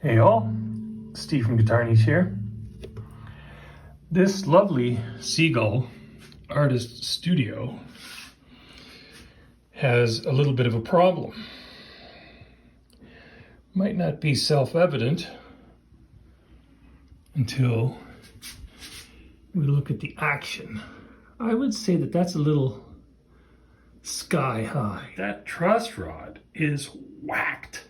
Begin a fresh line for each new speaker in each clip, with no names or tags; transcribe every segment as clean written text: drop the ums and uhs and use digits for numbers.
Hey all, Steve from GuitarNiche here. This lovely Seagull Artist Studio has a little bit of a problem. Might not be self-evident until we look at the action. I would say that that's a little sky high. That truss rod is whacked.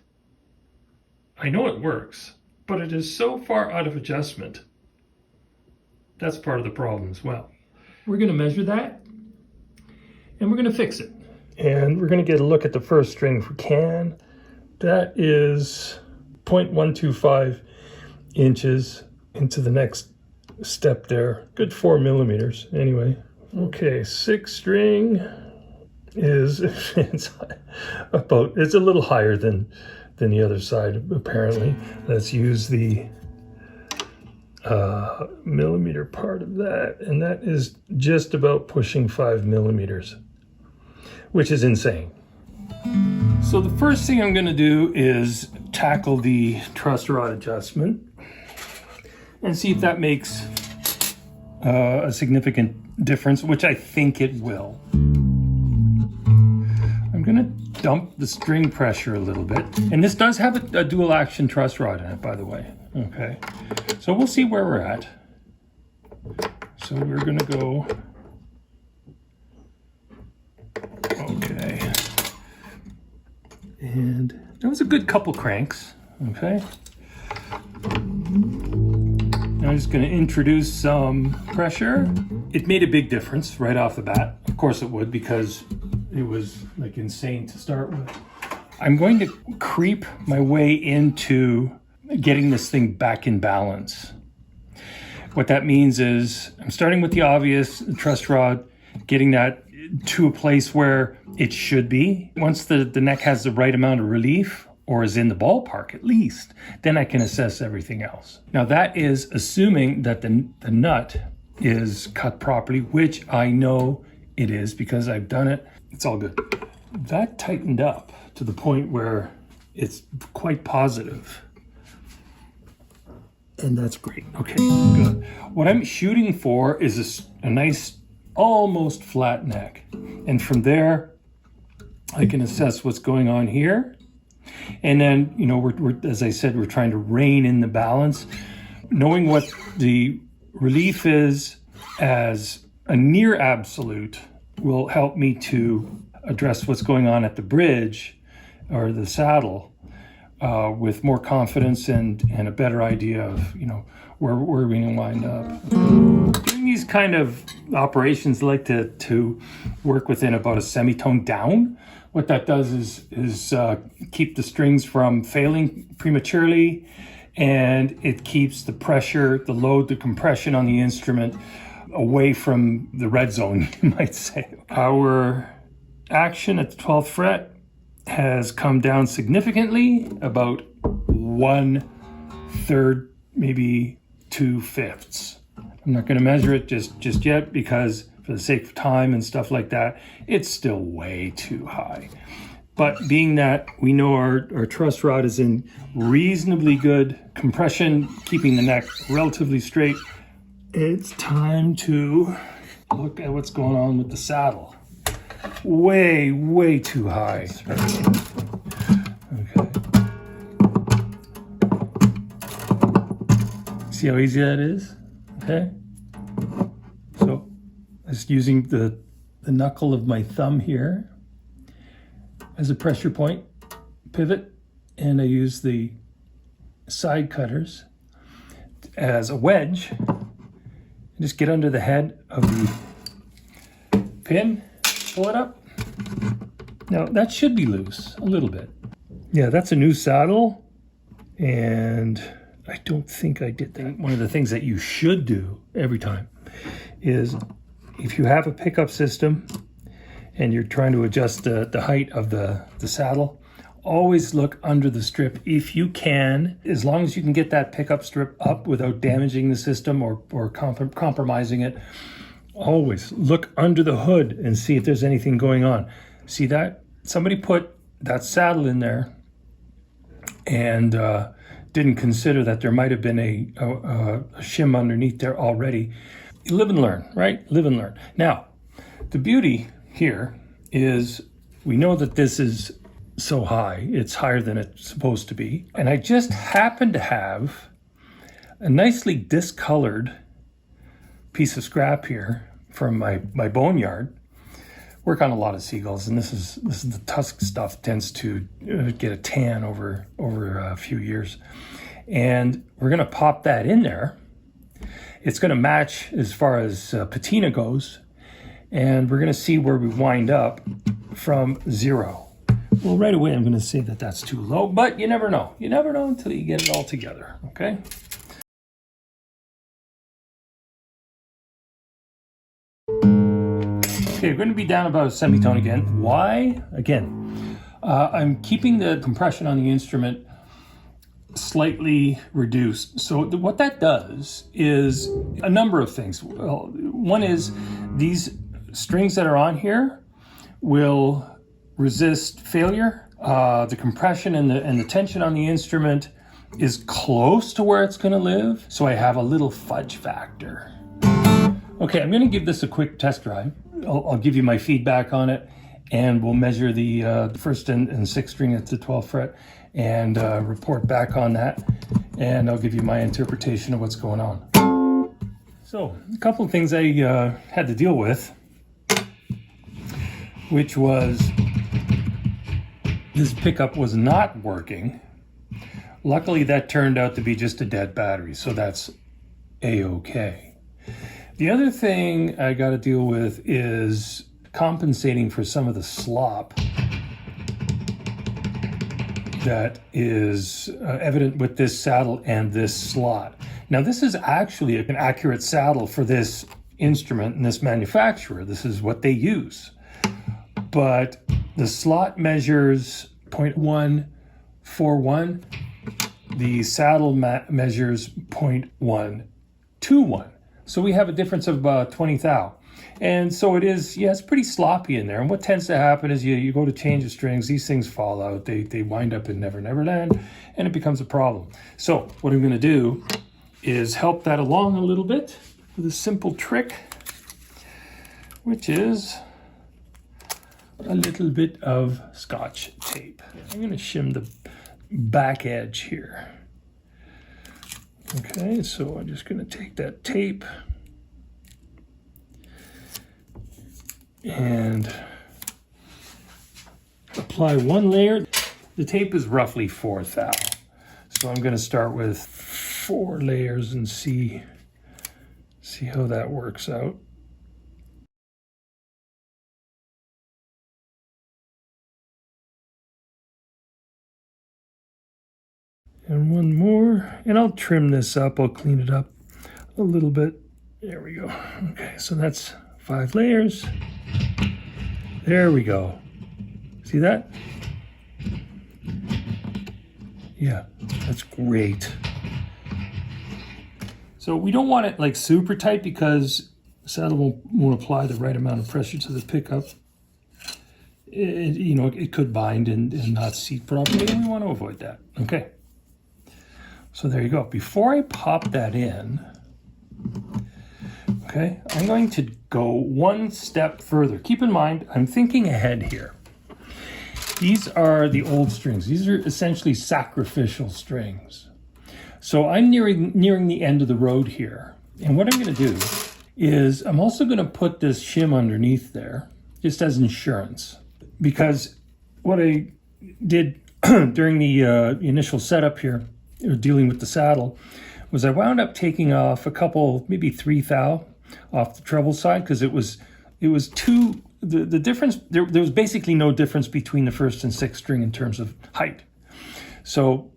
I know it works, but it is so far out of adjustment. That's part of the problem as well. We're going to measure that, and we're going to fix it. And we're going to get a look at the first string if we can. That is 0.125 inches into the next step there. Good 4 millimeters anyway. Okay, sixth string is it's a little higher than the other side, apparently. Let's use the millimeter part of that, and that is just about pushing 5 millimeters, which is insane. So the first thing I'm going to do is tackle the truss rod adjustment and see if that makes a significant difference, which I think it will. I'm going to dump the string pressure a little bit. And this does have a dual action truss rod in it, by the way. Okay, so we'll see where we're at. So we're going to go, okay. And that was a good couple cranks, okay. Now I'm just going to introduce some pressure. It made a big difference right off the bat. Of course it would, because it was like insane to start with. I'm going to creep my way into getting this thing back in balance. What that means is I'm starting with the obvious truss rod, getting that to a place where it should be. Once the neck has the right amount of relief, or is in the ballpark at least, then I can assess everything else. Now that is assuming that the nut is cut properly, which I know it is because I've done it. It's all good. That tightened up to the point where it's quite positive. And that's great. Okay, good. What I'm shooting for is a nice, almost flat neck. And from there, I can assess what's going on here. And then, you know, we're as I said, we're trying to rein in the balance. Knowing what the relief is as a near absolute will help me to address what's going on at the bridge or the saddle with more confidence and a better idea of, you know, where we're going to wind up. Doing these kind of operations, I like to work within about a semitone down. What that does is keep the strings from failing prematurely, and it keeps the pressure, the load, the compression on the instrument away from the red zone, you might say. Our action at the 12th fret has come down significantly, about 1/3, maybe 2/5. I'm not going to measure it just yet because for the sake of time and stuff like that, it's still way too high. But being that we know our truss rod is in reasonably good compression, keeping the neck relatively straight, it's time to look at what's going on with the saddle. Way too high. Okay. See how easy that is? Okay. So just using the knuckle of my thumb here as a pressure point, pivot, and I use the side cutters as a wedge. Just get under the head of the pin, pull it up. Now that should be loose a little bit. Yeah, that's a new saddle, and I don't think I did that. One of the things that you should do every time is if you have a pickup system and you're trying to adjust the height of the saddle, always look under the strip if you can, as long as you can get that pickup strip up without damaging the system or compromising it. Always look under the hood and see if there's anything going on. See that? Somebody put that saddle in there and didn't consider that there might have been a shim underneath there already. You live and learn, right? Live and learn. Now, the beauty here is we know that this is so high. It's higher than it's supposed to be. And I just happen to have a nicely discolored piece of scrap here from my boneyard. Work on a lot of seagulls, and this is the tusk stuff tends to get a tan over a few years. And we're going to pop that in there. It's going to match as far as patina goes, and we're going to see where we wind up from 0. Well, right away I'm going to say that that's too low, but you never know. You never know until you get it all together, okay? Okay, we're going to be down about a semitone again. Why? Again, I'm keeping the compression on the instrument slightly reduced. So what that does is a number of things. Well, one is these strings that are on here will resist failure. The compression and the tension on the instrument is close to where it's going to live. So I have a little fudge factor. Okay, I'm going to give this a quick test drive. I'll give you my feedback on it, and we'll measure the first and sixth string at the 12th fret and report back on that, and I'll give you my interpretation of what's going on. So, a couple of things I had to deal with, which was this pickup was not working. Luckily, that turned out to be just a dead battery, so that's A-okay. The other thing I got to deal with is compensating for some of the slop that is evident with this saddle and this slot. Now, this is actually an accurate saddle for this instrument and this manufacturer. This is what they use. But the slot measures 0.141. The saddle measures 0.121. So we have a difference of about 20 thou. And so it is, yeah, it's pretty sloppy in there. And what tends to happen is you go to change the strings, these things fall out. They wind up in Never Never Land, and it becomes a problem. So what I'm going to do is help that along a little bit with a simple trick, which is a little bit of Scotch tape. I'm going to shim the back edge here. Okay, so I'm just going to take that tape and apply one layer. The tape is roughly 4 thou. So I'm going to start with 4 layers and see how that works out. And one more, and I'll trim this up. I'll clean it up a little bit. There we go. Okay, so that's 5 layers. There we go. See that? Yeah, that's great. So we don't want it like super tight because the saddle won't apply the right amount of pressure to the pickup. It could bind and not seat properly, and we want to avoid that. Okay. So there you go. Before I pop that in, okay, I'm going to go one step further. Keep in mind, I'm thinking ahead here. These are the old strings. These are essentially sacrificial strings. So I'm nearing the end of the road here. And what I'm going to do is I'm also going to put this shim underneath there, just as insurance. Because what I did during the initial setup here, dealing with the saddle, was I wound up taking off a couple, maybe 3 thou off the treble side, because it was too, the difference, there was basically no difference between the first and sixth string in terms of height. So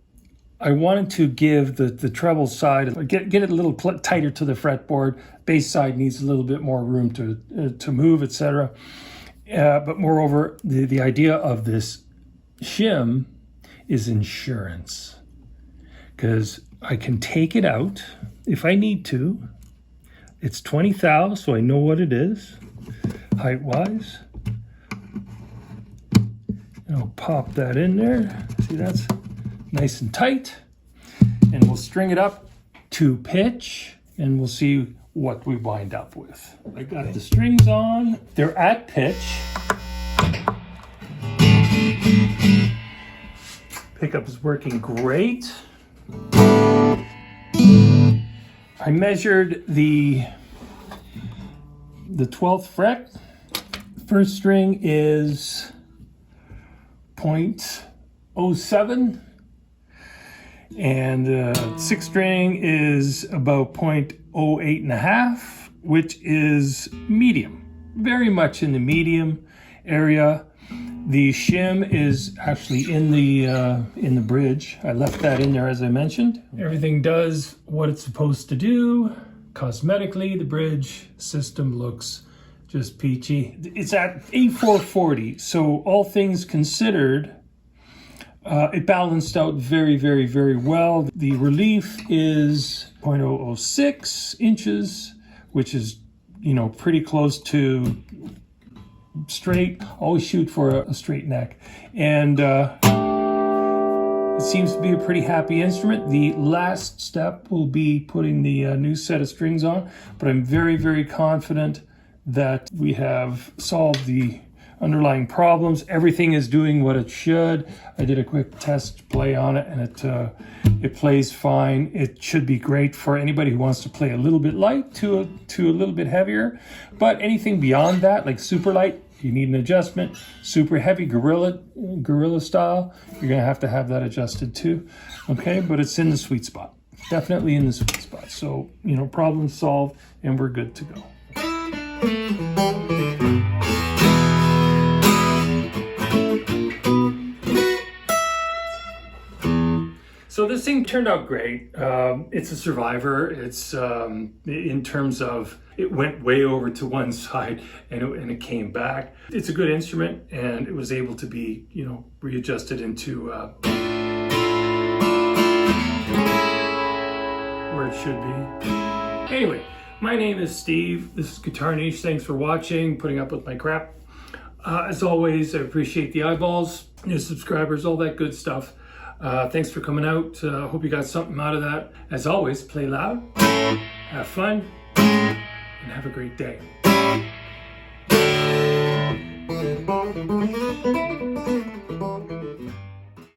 I wanted to give the treble side, get it a little tighter to the fretboard. Bass side needs a little bit more room to move, etc. But moreover, the idea of this shim is insurance, because I can take it out if I need to. It's 20 thou, so I know what it is, height-wise. And I'll pop that in there. See, that's nice and tight. and we'll string it up to pitch, and we'll see what we wind up with. I got the strings on. They're at pitch. Pickup is working great. I measured the 12th fret. First string is 0.07, and sixth string is about 0.08.5, which is medium, very much in the medium area. The shim is actually in the bridge. I left that in there as I mentioned. Everything does what it's supposed to do. Cosmetically, the bridge system looks just peachy. It's at A440, so all things considered, it balanced out very, very, very well. The relief is 0.006 inches, which is, you know, pretty close to straight. Always shoot for a straight neck. And it seems to be a pretty happy instrument. The last step will be putting the new set of strings on, but I'm very, very confident that we have solved the underlying problems. Everything is doing what it should. I did a quick test play on it, and it plays fine. It should be great for anybody who wants to play a little bit light to a little bit heavier. But anything beyond that, like super light, you need an adjustment. Super heavy, gorilla style, you're gonna have to have that adjusted too. Okay, but it's in the sweet spot. Definitely in the sweet spot. So, you know, problem solved, and we're good to go. So this thing turned out great. It's a survivor. It's in terms of it went way over to one side and it came back. It's a good instrument, and it was able to be, you know, readjusted into where it should be. Anyway, my name is Steve. This is GuitarNiche. Thanks for watching, putting up with my crap. As always, I appreciate the eyeballs, new subscribers, all that good stuff. Thanks for coming out. Hope you got something out of that. As always, play loud, have fun, and have a great day.